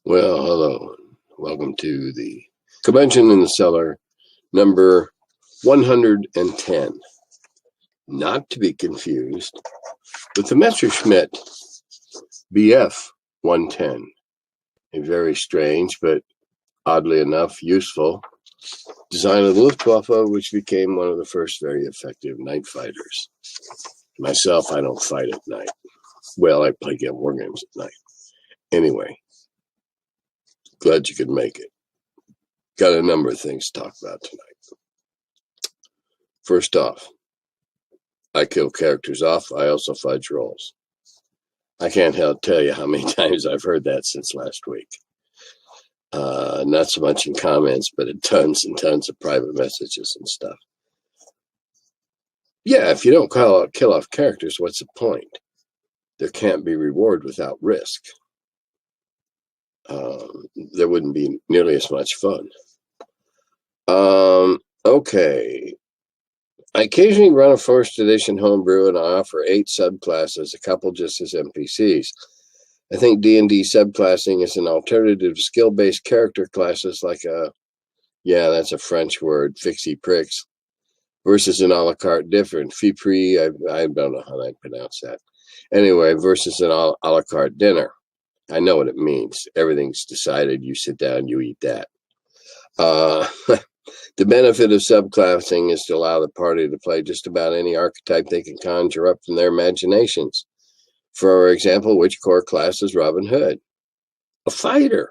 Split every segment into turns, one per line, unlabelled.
Well, hello. Welcome to the Curmudgeon in the Cellar, number 110. Not to be confused with the Messerschmitt BF 110, a very strange but oddly enough useful design of the Luftwaffe, which became one of the first very effective night fighters. Myself, I don't fight at night. Well, I play war games at night. Anyway. Glad you could make it. Got a number of things to talk about tonight. First off, I kill characters off. I also fudge rolls. I can't tell you how many times I've heard that since last week. Not so much in comments, but in tons and tons of private messages and stuff. Yeah, if you don't kill off characters, what's the point? There can't be reward without risk. There wouldn't be nearly as much fun. Okay. I occasionally run a first edition homebrew and I offer 8 subclasses, a couple just as NPCs. I think D&D subclassing is an alternative to skill-based character classes like that's a French word, fixie pricks, versus an a la carte different. Fipri, I don't know how I pronounce that. Anyway, versus an a la carte dinner. I know what it means. Everything's decided. You sit down, you eat that. The benefit of subclassing is to allow the party to play just about any archetype they can conjure up from their imaginations. For example, which core class is Robin Hood? A fighter.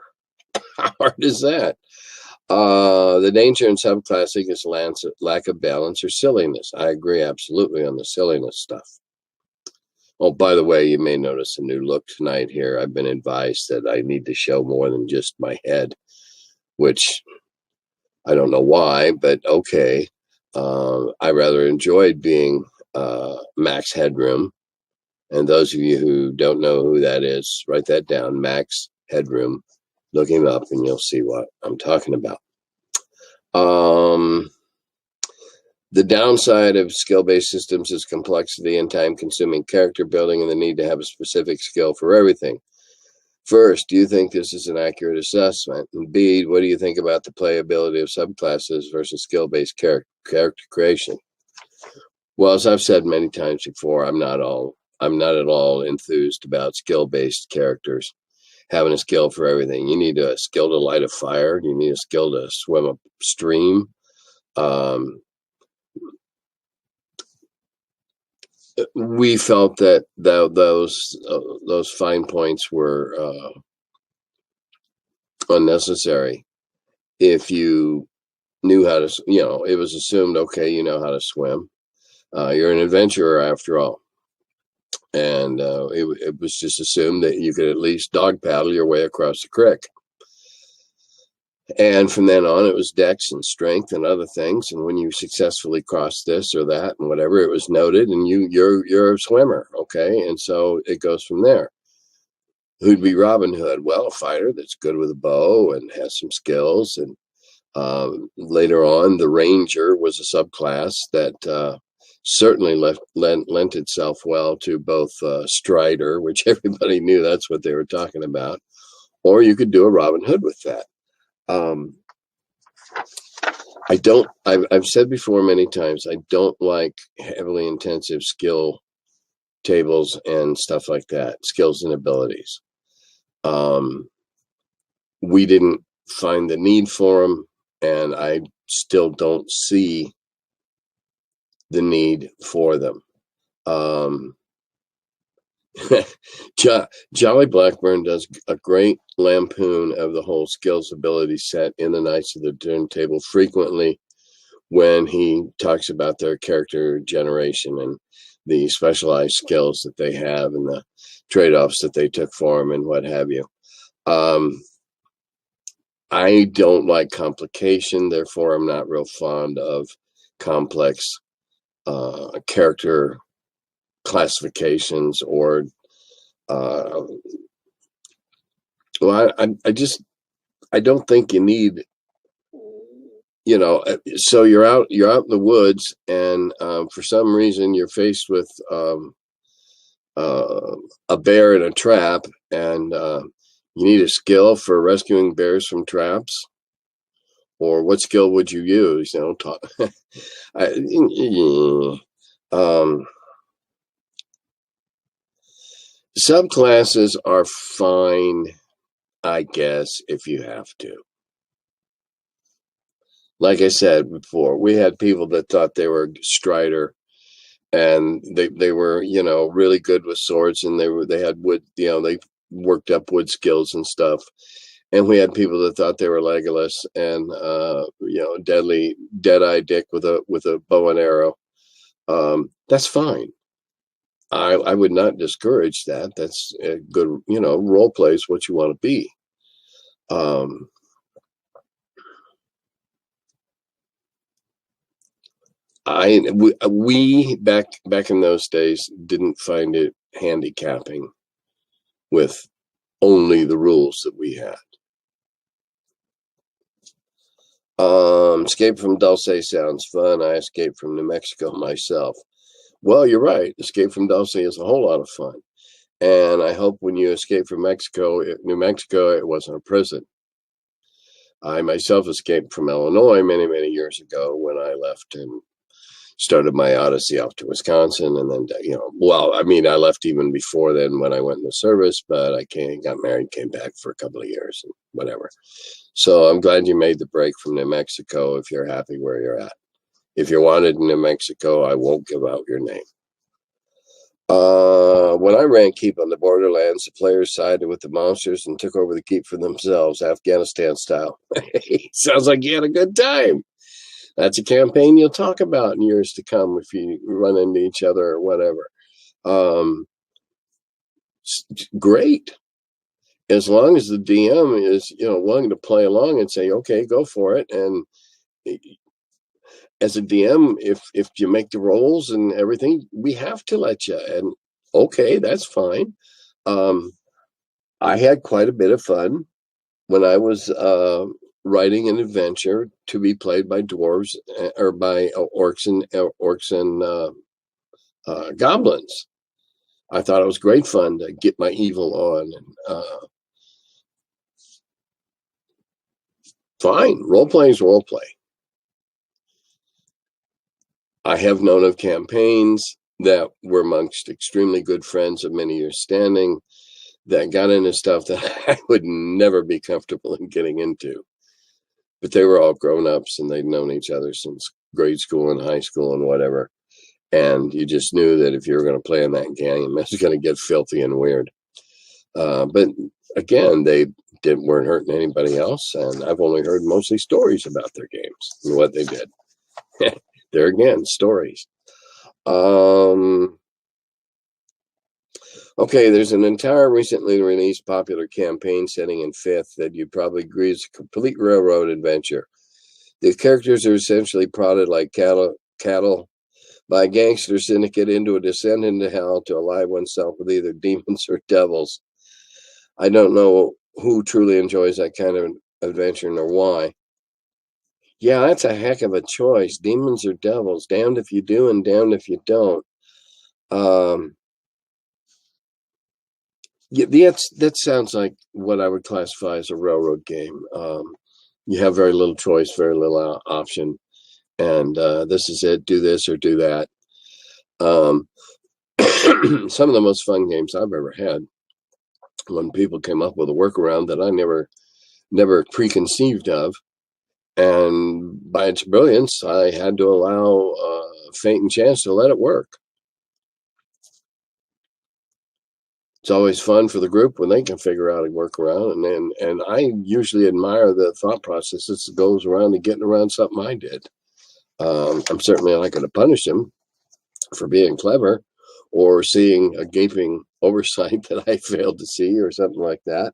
How hard is that? The danger in subclassing is lack of balance or silliness. I agree absolutely on the silliness stuff. Oh, by the way, you may notice a new look tonight here. I've been advised that I need to show more than just my head, which I don't know why, but okay. I rather enjoyed being Max Headroom. And those of you who don't know who that is, write that down, Max Headroom. Look him up and you'll see what I'm talking about. The downside of skill-based systems is complexity and time-consuming character building and the need to have a specific skill for everything. First, do you think this is an accurate assessment? And B, what do you think about the playability of subclasses versus skill-based character creation? Well, as I've said many times before, I'm not at all enthused about skill-based characters having a skill for everything. You need a skill to light a fire. You need a skill to swim a stream. We felt that those fine points were unnecessary. If you knew how to, it was assumed, okay, you know how to swim. You're an adventurer after all. And it was just assumed that you could at least dog paddle your way across the creek. And from then on, it was dex and strength and other things. And when you successfully crossed this or that and whatever, it was noted, and you're a swimmer, okay? And so it goes from there. Who'd be Robin Hood? Well, a fighter that's good with a bow and has some skills. And later on, the Ranger was a subclass that certainly lent itself well to both Strider, which everybody knew that's what they were talking about, or you could do a Robin Hood with that. I've said before many times, I don't like heavily intensive skill tables and stuff like that, skills and abilities. We didn't find the need for them, and I still don't see the need for them. Jolly Blackburn does a great lampoon of the whole skills ability set in the Knights of the Turntable frequently when he talks about their character generation and the specialized skills that they have and the trade-offs that they took for them and what have you. I don't like complication, therefore I'm not real fond of complex character classifications or well, I don't think you need, so you're out in the woods, and for some reason you're faced with a bear in a trap, and you need a skill for rescuing bears from traps. Or what skill would you use? Subclasses are fine, I guess, if you have to. Like I said before, we had people that thought they were Strider, and they were, really good with swords, and they had wood, they worked up wood skills and stuff. And we had people that thought they were Legolas and Deadeye Dick with a bow and arrow. That's fine. I would not discourage that. That's a good, role play is what you want to be. We back in those days didn't find it handicapping with only the rules that we had. Escape from Dulce sounds fun. I escaped from New Mexico myself. Well, you're right. Escape from Dulce is a whole lot of fun. And I hope when you escape from New Mexico, it wasn't a prison. I myself escaped from Illinois many, many years ago when I left and started my odyssey off to Wisconsin. And then, I left even before then when I went in the service, but I got married, came back for a couple of years and whatever. So I'm glad you made the break from New Mexico if you're happy where you're at. If you're wanted in New Mexico, I won't give out your name. When I ran keep on the borderlands, the players sided with the monsters and took over the keep for themselves, Afghanistan style. Sounds like you had a good time. That's a campaign you'll talk about in years to come if you run into each other or whatever. Great. As long as the DM is, willing to play along and say, okay, go for it. And as a DM, if you make the rolls and everything, we have to let you. And okay, that's fine. I had quite a bit of fun when I was writing an adventure to be played by dwarves or by orcs and goblins. I thought it was great fun to get my evil on. And fine, role playing is role play. I have known of campaigns that were amongst extremely good friends of many years standing that got into stuff that I would never be comfortable in getting into. But they were all grown-ups and they'd known each other since grade school and high school and whatever. And you just knew that if you were going to play in that game, it was going to get filthy and weird. But again, they weren't hurting anybody else. And I've only heard mostly stories about their games and what they did. There again, stories. Okay, there's an entire recently released popular campaign setting in 5th that you probably agree is a complete railroad adventure. The characters are essentially prodded like cattle by a gangster syndicate into a descent into hell to ally oneself with either demons or devils. I don't know who truly enjoys that kind of adventure nor why. Yeah, that's a heck of a choice. Demons or devils, damned if you do and damned if you don't. Yeah, that sounds like what I would classify as a railroad game. You have very little choice, very little option, and this is it. Do this or do that. Some of the most fun games I've ever had when people came up with a workaround that I never preconceived of. And by its brilliance, I had to allow fate and chance to let it work. It's always fun for the group when they can figure out a workaround. And I usually admire the thought processes that goes around to getting around something I did. I'm certainly not going to punish them for being clever or seeing a gaping oversight that I failed to see or something like that.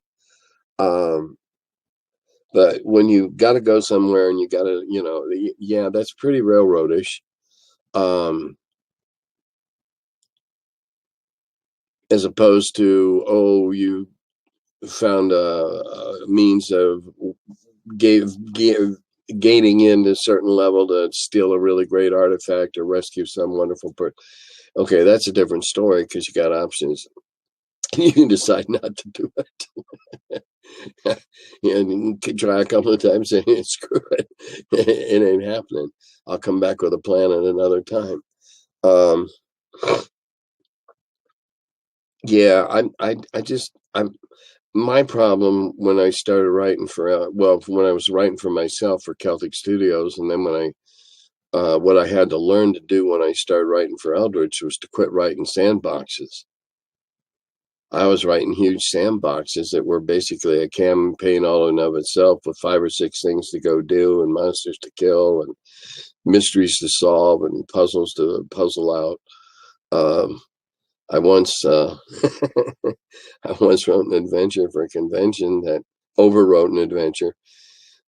But when you got to go somewhere and you got to, yeah, that's pretty railroadish. as opposed to, oh, you found a means of gaining into a certain level to steal a really great artifact or rescue some wonderful person. Okay, that's a different story because you got options. You can decide not to do it. And try a couple of times and screw it. It ain't happening. I'll come back with a plan at another time. Yeah, I'm my problem when I started writing for, when I was writing for myself for Celtic Studios, and then when what I had to learn to do when I started writing for Eldritch was to quit writing sandboxes. I was writing huge sandboxes that were basically a campaign all in of itself with 5 or 6 things to go do and monsters to kill and mysteries to solve and puzzles to puzzle out. I once I once wrote an adventure for a convention that overwrote an adventure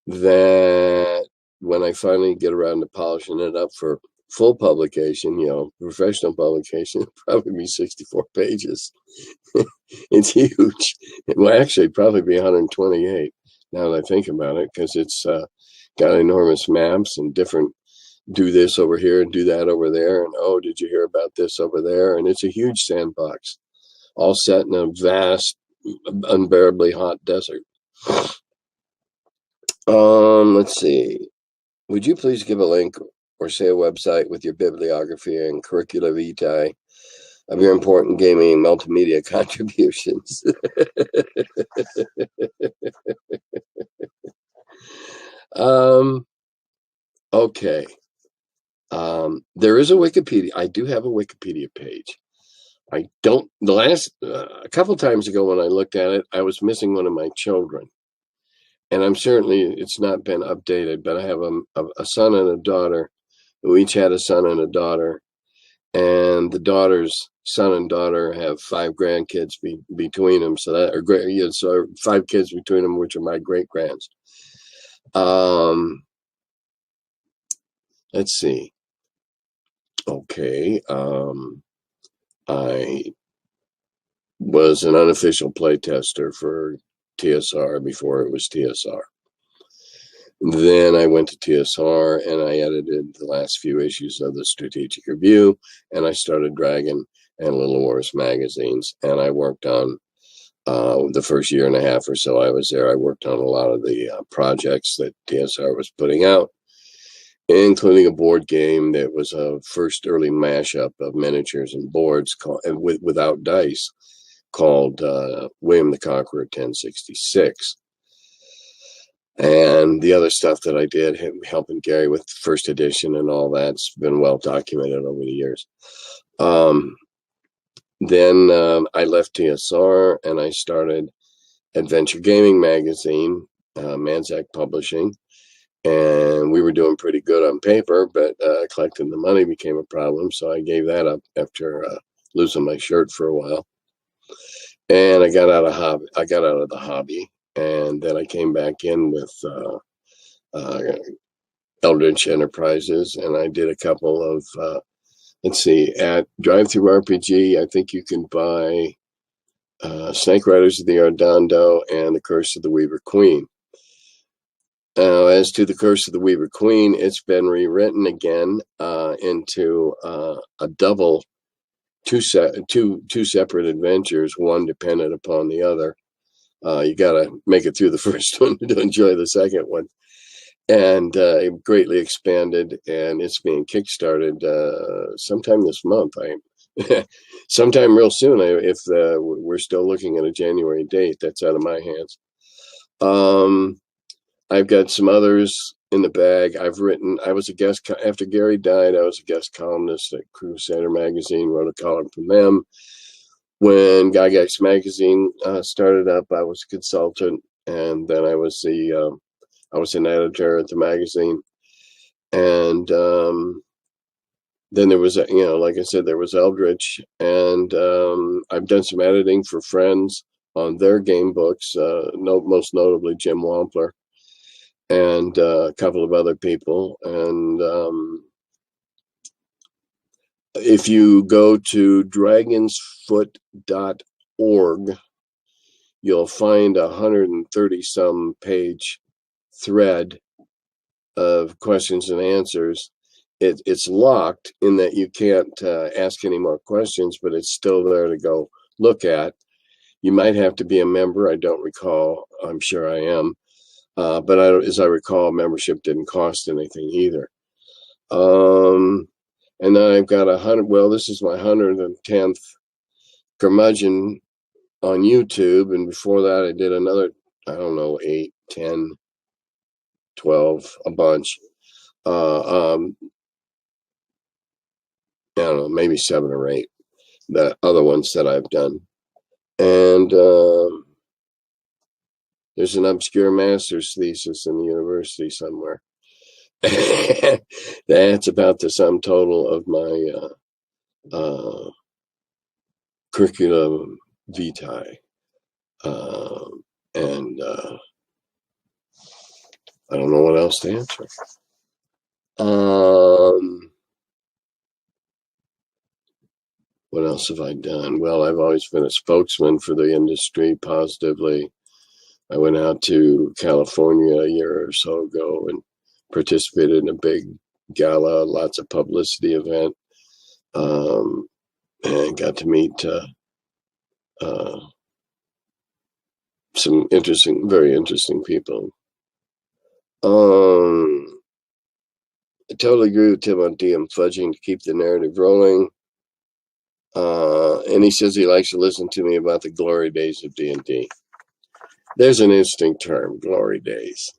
that when I finally get around to polishing it up for full publication, professional publication, it'll probably be 64 pages. It's huge. It will actually probably be 128 now that I think about it, because it's got enormous maps and different, do this over here and do that over there. And, oh, did you hear about this over there? And it's a huge sandbox, all set in a vast, unbearably hot desert. Let's see. Would you please give a link or say a website with your bibliography and curricula vitae of your important gaming multimedia contributions? Okay. There is a Wikipedia. I do have a Wikipedia page. I don't, the last, a couple times ago when I looked at it, I was missing one of my children. And I'm certainly, it's not been updated, but I have a son and a daughter who each had a son and a daughter. And the daughter's son and daughter have 5 grandkids between them. So that, so 5 kids between them, which are my great grands. Let's see. Okay. I was an unofficial playtester for TSR before it was TSR. Then I went to TSR and I edited the last few issues of the Strategic Review, and I started Dragon and Little Wars magazines, and I worked on the first year and a half or so I was there. I worked on a lot of the projects that TSR was putting out, including a board game that was a first early mashup of miniatures and boards without dice, called William the Conqueror 1066. And the other stuff that I did, helping Gary with first edition and all that's been well documented over the years. Then I left TSR and I started Adventure Gaming Magazine, Manzac Publishing. And we were doing pretty good on paper, but collecting the money became a problem. So I gave that up after losing my shirt for a while. And I got out of the hobby, and then I came back in with Eldritch Enterprises, and I did a couple of let's see, at Drive Through RPG. I think you can buy Snake Riders of the Ardondo and The Curse of the Weaver Queen. As to The Curse of the Weaver Queen, it's been rewritten again into a double. Two separate adventures, one dependent upon the other. You got to make it through the first one to enjoy the second one. And it greatly expanded, and it's being kickstarted sometime this month. Sometime real soon. If we're still looking at a January date, that's out of my hands. I've got some others in the bag. I was a guest, after Gary died, I was a guest columnist at Crusader Magazine, wrote a column for them. When Gygax Magazine started up, I was a consultant, and then I was an editor at the magazine. And then there was, like I said, there was Eldritch, and I've done some editing for friends on their game books, most notably Jim Wampler, and a couple of other people. And If you go to dragonsfoot.org, you'll find 130 some page thread of questions and answers. It's locked in that you can't ask any more questions, but it's still there to go look at. You might have to be a member. I don't recall. I'm sure I am. But as I recall, membership didn't cost anything either. And then I've got this is my 110th Curmudgeon on YouTube. And before that, I did another, 8, 10, 12, a bunch. I don't know, maybe 7 or 8, the other ones that I've done. And there's an obscure master's thesis in the university somewhere. That's about the sum total of my curriculum vitae. And I don't know what else to answer. What else have I done? Well, I've always been a spokesman for the industry positively. I went out to California a year or so ago and participated in a big gala, lots of publicity event, and got to meet some very interesting people. I totally agree with Tim on DM fudging to keep the narrative rolling. And he says he likes to listen to me about the glory days of D&D. There's an interesting term, glory days.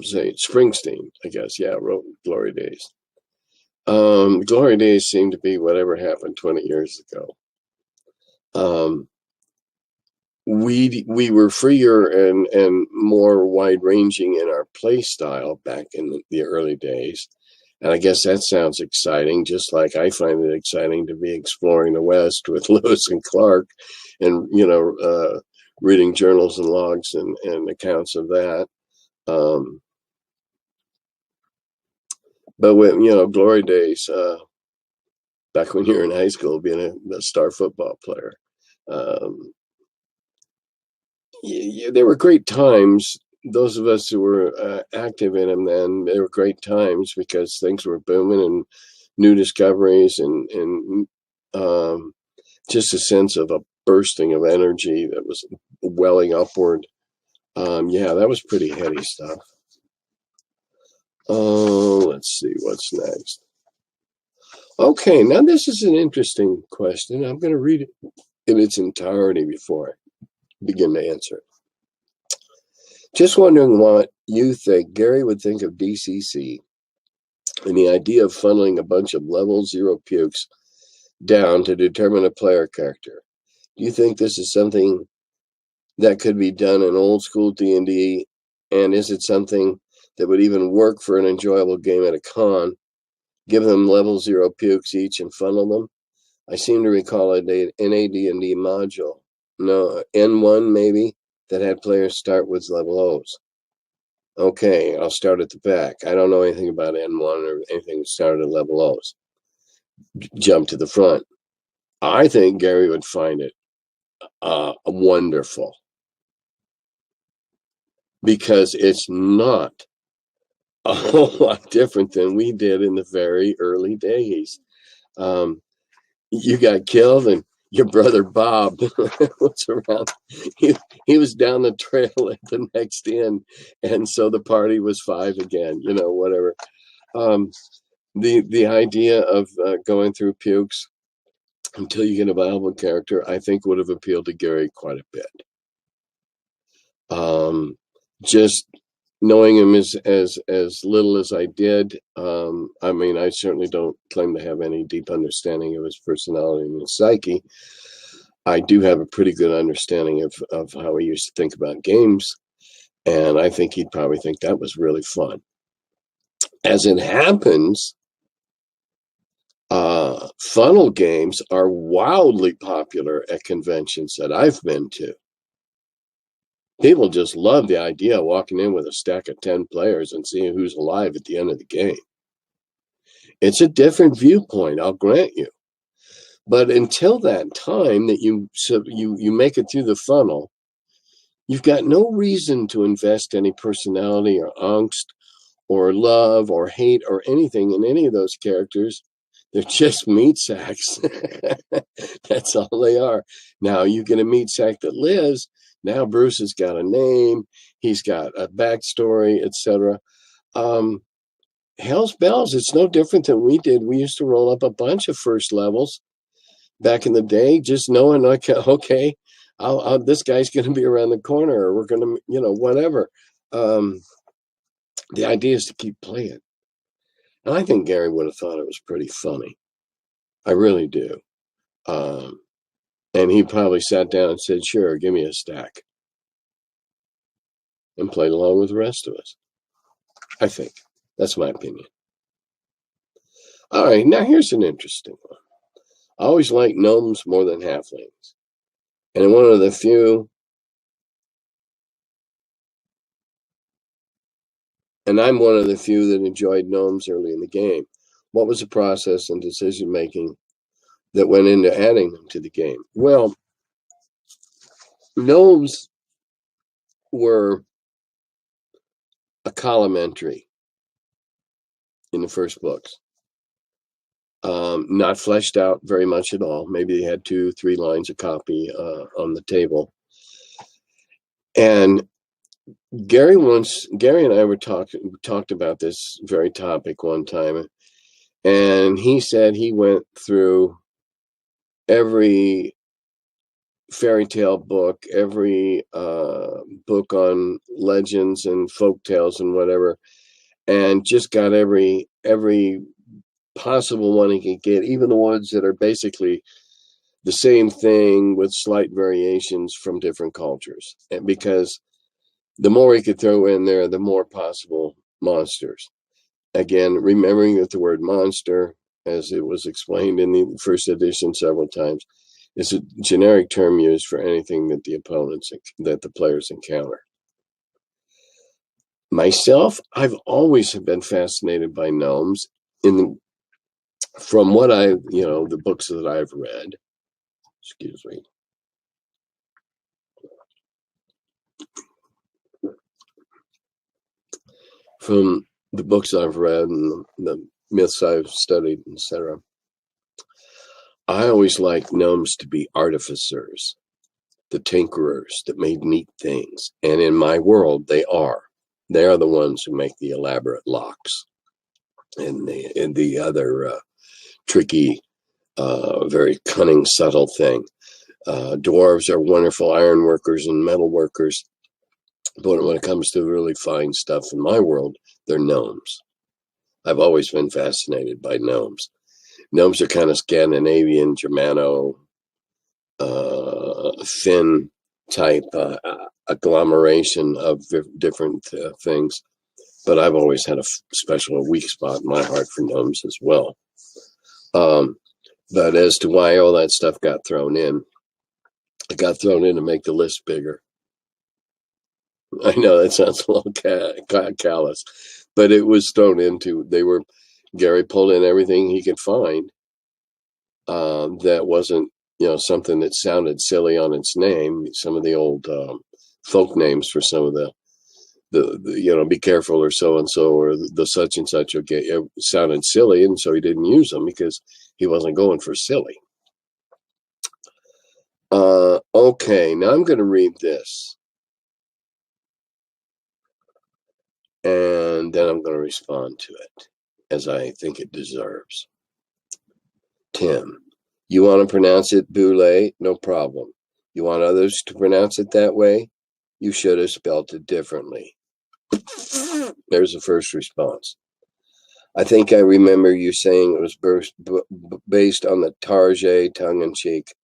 Say Springsteen, I guess. Yeah, wrote Glory Days. Glory days seem to be whatever happened 20 years ago. We were freer and more wide-ranging in our play style back in the early days. And I guess that sounds exciting, just like I find it exciting to be exploring the West with Lewis and Clark and, reading journals and logs and accounts of that. But when, glory days, back when you were in high school, being a star football player, there were great times. Those of us who were active in them then, they were great times because things were booming and new discoveries and just a sense of a bursting of energy that was welling upward. That was pretty heady stuff. Let's see what's next. Okay, now this is an interesting question. I'm going to read it in its entirety before I begin to answer it. Just wondering what you think Gary would think of DCC and the idea of funneling a bunch of level 0 pukes down to determine a player character. Do you think this is something that could be done in old school D&D? And is it something that would even work for an enjoyable game at a con? Give them level 0 pukes each and funnel them? I seem to recall an AD&D module, no, N1 maybe, that had players start with level O's. Okay, I'll start at the back. I don't know anything about N1 or anything that started at level O's. Jump to the front. I think Gary would find it wonderful because it's not a whole lot different than we did in the very early days. You got killed and your brother Bob was around. He was down the trail at the next inn, and so the party was 5 again, whatever. The idea of going through pukes until you get a viable character, I think would have appealed to Gary quite a bit. Just knowing him as little as I did, I certainly don't claim to have any deep understanding of his personality and his psyche. I do have a pretty good understanding of how he used to think about games, and I think he'd probably think that was really fun. As it happens, funnel games are wildly popular at conventions that I've been to. People just love the idea of walking in with a stack of 10 players and seeing who's alive at the end of the game. It's a different viewpoint, I'll grant you. But until that time that you make it through the funnel, you've got no reason to invest any personality or angst or love or hate or anything in any of those characters. They're just meat sacks. That's all they are. Now you get a meat sack that lives. Now Bruce has got a name. He's got a backstory, etc. Hell's bells. It's no different than we did. We used to roll up a bunch of first levels back in the day, just knowing, like, okay, this guy's going to be around the corner, or we're going to, whatever. The idea is to keep playing. And I think Gary would have thought it was pretty funny. I really do. And he probably sat down and said, sure, give me a stack. And played along with the rest of us. I think. That's my opinion. All right, now here's an interesting one. I always liked gnomes more than halflings. And one of the few, and I'm one of the few that enjoyed gnomes early in the game. What was the process and decision-making that went into adding them to the game? Well, gnomes were a column entry in the first books. Not fleshed out very much at all. Maybe they had 2-3 lines of copy on the table. And Gary and I were talked about this very topic one time, and he said he went through every fairy tale book, every book on legends and folk tales and whatever, and just got every possible one he could get, even the ones that are basically the same thing with slight variations from different cultures. And because the more he could throw in there, the more possible monsters. Again, remembering that the word monster, as it was explained in the first edition several times, is a generic term used for anything that the players encounter. Myself, I've always been fascinated by gnomes. From what the books that I've read, excuse me. From the books I've read and the myths I've studied, etc., I always liked gnomes to be artificers, the tinkerers that made neat things. And in my world, they are. They are the ones who make the elaborate locks and the other tricky, very cunning, subtle thing. Dwarves are wonderful iron workers and metal workers. But when it comes to really fine stuff in my world, they're gnomes. I've always been fascinated by gnomes. Gnomes are kind of Scandinavian, Germano, Finn type agglomeration of different things. But I've always had a special weak spot in my heart for gnomes as well. But as to why all that stuff got thrown in, it got thrown in to make the list bigger. I know that sounds a little callous, but it was thrown into. Gary pulled in everything he could find that wasn't, something that sounded silly on its name. Some of the old folk names for some of the be careful or so and so or the such and such sounded silly, and so he didn't use them because he wasn't going for silly. Okay, now I'm going to read this. And then I'm going to respond to it as I think it deserves. Tim, you want to pronounce it boule? No problem. You want others to pronounce it that way? You should have spelled it differently. There's the first response. I think I remember you saying it was based on the Target, tongue-in-cheek,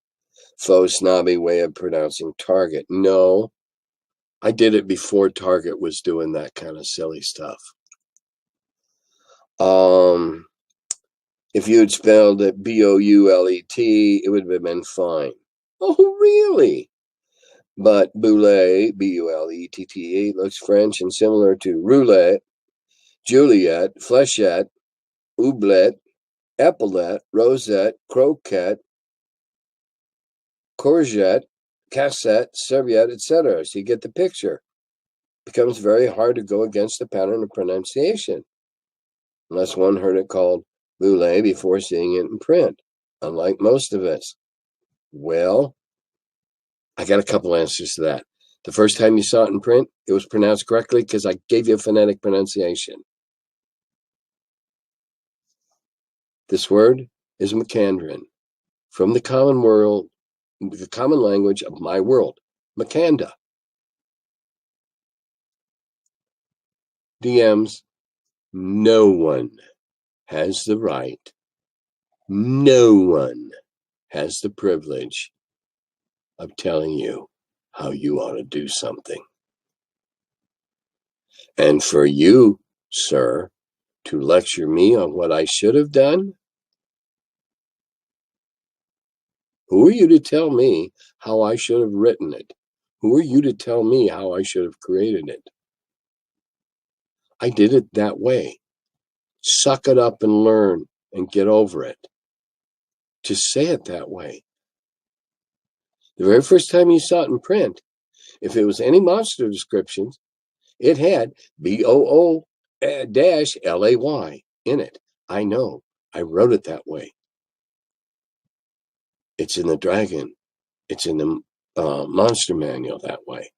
faux snobby way of pronouncing target. No. I did it before Target was doing that kind of silly stuff. If you had spelled it Boulet, it would have been fine. Oh, really? But Boule, Bullette, looks French and similar to roulette, Juliet, flechette, oubliette, epaulette, rosette, croquette, courgette, cassette, serviette, etc. So you get the picture. It becomes very hard to go against the pattern of pronunciation, unless one heard it called boule before seeing it in print, unlike most of us. Well, I got a couple answers to that. The first time you saw it in print, it was pronounced correctly because I gave you a phonetic pronunciation. This word is Macandrin, from the common language of my world, Macanda. DMs, no one has the right, no one has the privilege of telling you how you ought to do something. And for you, sir, to lecture me on what I should have done? Who are you to tell me how I should have written it? Who are you to tell me how I should have created it? I did it that way. Suck it up and learn and get over it. Just say it that way. The very first time you saw it in print, if it was any monster descriptions, it had BOO-LAY in it. I know. I wrote it that way. It's in the dragon. It's in the monster manual that way.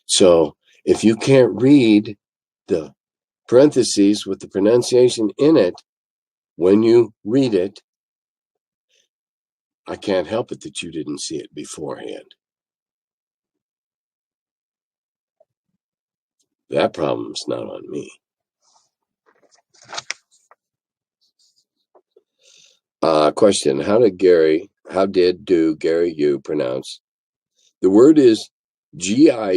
So if you can't read the parentheses with the pronunciation in it when you read it, I can't help it that you didn't see it beforehand. That problem's not on me. Question: How did Gary you pronounce? The word is Gibbering,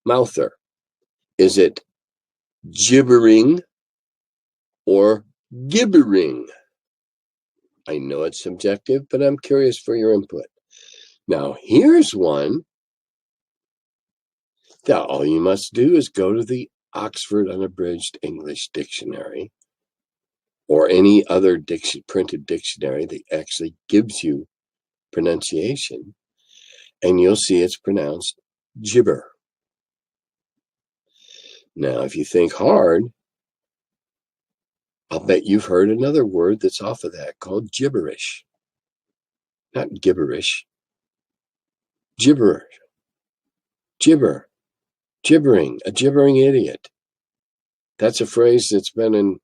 mouther. Is it gibbering or gibbering? I know it's subjective, but I'm curious for your input. Now, here's one that all you must do is go to the Oxford Unabridged English Dictionary or any other printed dictionary that actually gives you pronunciation, and you'll see it's pronounced gibber. Now, if you think hard, I'll bet you've heard another word that's off of that called gibberish. Not gibberish. Gibber. Gibber. Gibbering. A gibbering idiot. That's a phrase that's been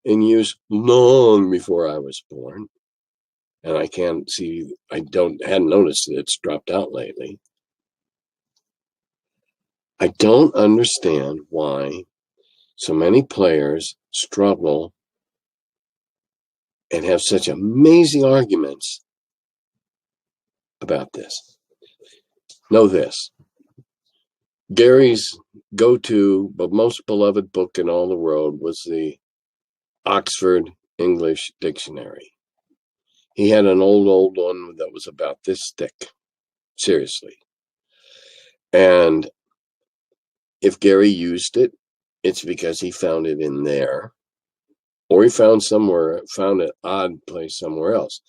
in use long before I was born. And I hadn't noticed that it's dropped out lately. I don't understand why so many players struggle and have such amazing arguments about this. Know this. Gary's go-to, but most beloved book in all the world was the Oxford English Dictionary. He had an old one that was about this thick. Seriously. And if Gary used it, it's because he found it in there, or he found an odd place somewhere else.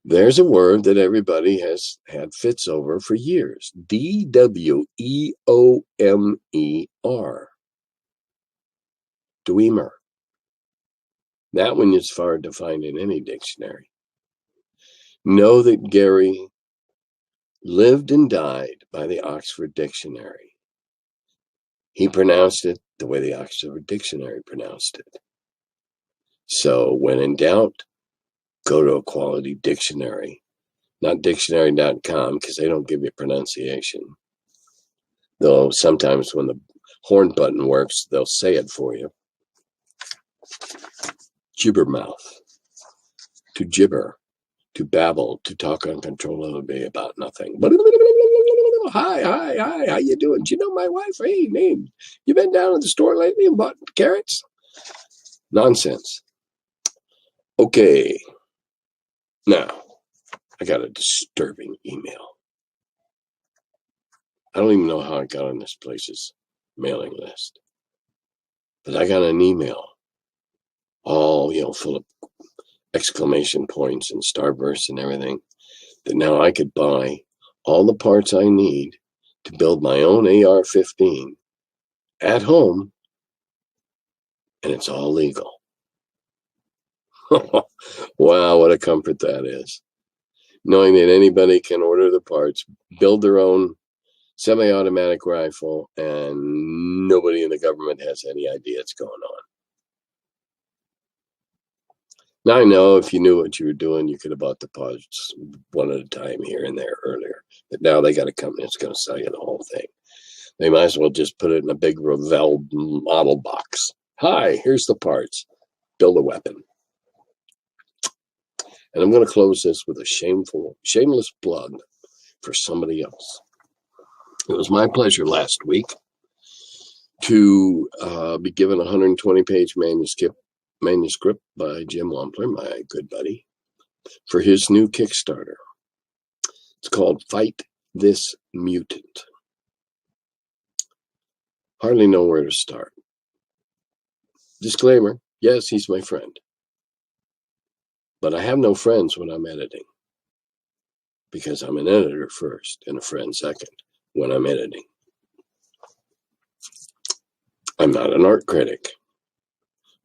There's a word that everybody has had fits over for years. DWEOMER. Dwemer. That one is hard to find in any dictionary. Know that Gary lived and died by the Oxford Dictionary. He pronounced it the way the Oxford Dictionary pronounced it. So when in doubt, go to a quality dictionary, not dictionary.com, because they don't give you pronunciation. Though sometimes when the horn button works, they'll say it for you. Gibbermouth. To gibber. To babble. To talk uncontrollably about nothing. Hi, how you doing? Do you know my wife? Hey, name. You been down at the store lately and bought carrots? Nonsense. Okay. Now, I got a disturbing email. I don't even know how I got on this place's mailing list. But I got an email, all, full of exclamation points and starbursts and everything, that now I could buy all the parts I need to build my own AR-15 at home, and it's all legal. Wow, what a comfort that is. Knowing that anybody can order the parts, build their own semi-automatic rifle, and nobody in the government has any idea what's going on. Now, I know if you knew what you were doing, you could have bought the parts one at a time here and there earlier. But now they got a company that's going to sell you the whole thing. They might as well just put it in a big Revell model box. Hi, here's the parts. Build a weapon. And I'm going to close this with a shameless plug for somebody else. It was my pleasure last week to be given a 120-page manuscript by Jim Wampler, my good buddy, for his new Kickstarter. It's called Fight This Mutant. Hardly know where to start. Disclaimer, yes, he's my friend. But I have no friends when I'm editing, because I'm an editor first and a friend second when I'm editing. I'm not an art critic,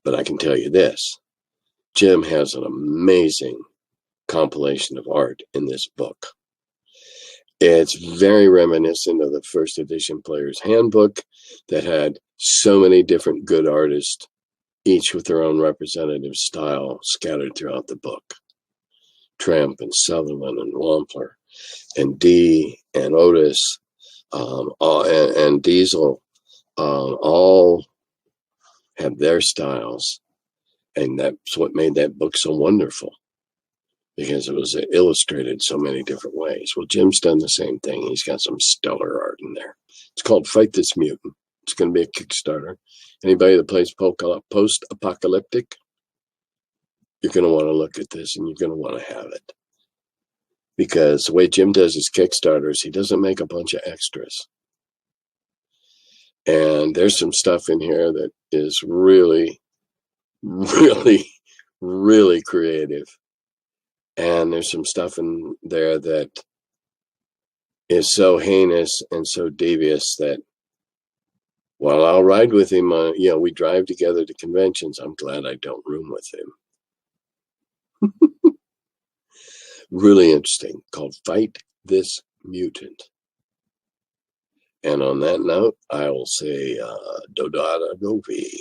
but I can tell you this. Jim has an amazing compilation of art in this book. It's very reminiscent of the first edition Player's Handbook that had so many different good artists, each with their own representative style scattered throughout the book. Tramp and Sutherland and Wampler and Dee and Otis and Diesel all had their styles. And that's what made that book so wonderful, because it was illustrated so many different ways. Well, Jim's done the same thing. He's got some stellar art in there. It's called Fight This Mutant. It's going to be a Kickstarter. Anybody that plays post-apocalyptic, you're going to want to look at this and you're going to want to have it. Because the way Jim does his Kickstarters, he doesn't make a bunch of extras. And there's some stuff in here that is really, really, really creative. And there's some stuff in there that is so heinous and so devious that while I'll ride with him, we drive together to conventions, I'm glad I don't room with him. Really interesting, called Fight This Mutant. And on that note, I will say, Dodada Govi.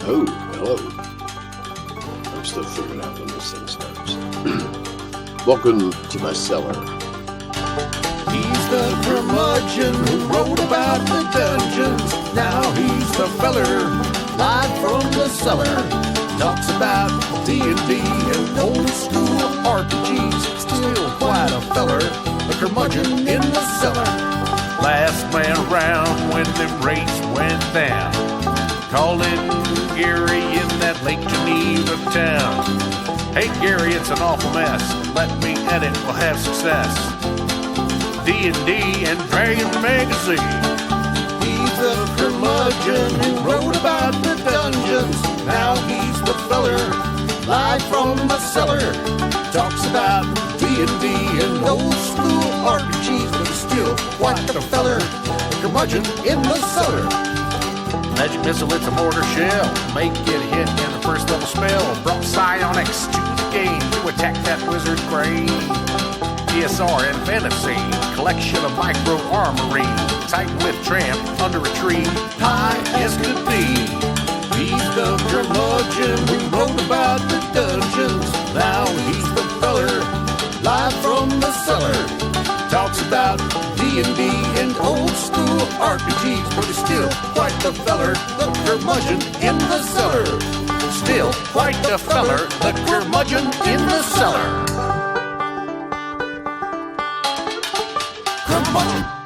Oh, hello. I'm still figuring out when this thing starts. Welcome to my cellar.
He's the curmudgeon who wrote about the dungeons. Now he's the feller, live from the cellar. Talks about D&D and old school RPGs. Still quite a feller, the curmudgeon in the cellar.
Last man around when them rates went down. Calling Gary in that Lake Geneva town. Hey Gary, it's an awful mess. Let me edit, we'll have success. D&D and Dragon Magazine.
He's the curmudgeon who wrote about the dungeons. Now he's the feller, live from the cellar. Talks about D&D and old school RPGs, but he's still quite the feller, the curmudgeon in the cellar.
Magic missile, it's a mortar shell. Make it hit in the first level spell. Brought psionics to the game to attack that wizard brain. ESR and fantasy, collection of micro armory. Tight with tramp under a tree,
High as could be. He's the curmudgeon who wrote about the dungeons. Now he's the feller, live from the cellar. Talks about D&D and old school RPGs, but he's still quite the feller, the curmudgeon in the cellar. Still quite the feller, the curmudgeon in the cellar. Curmudgeon.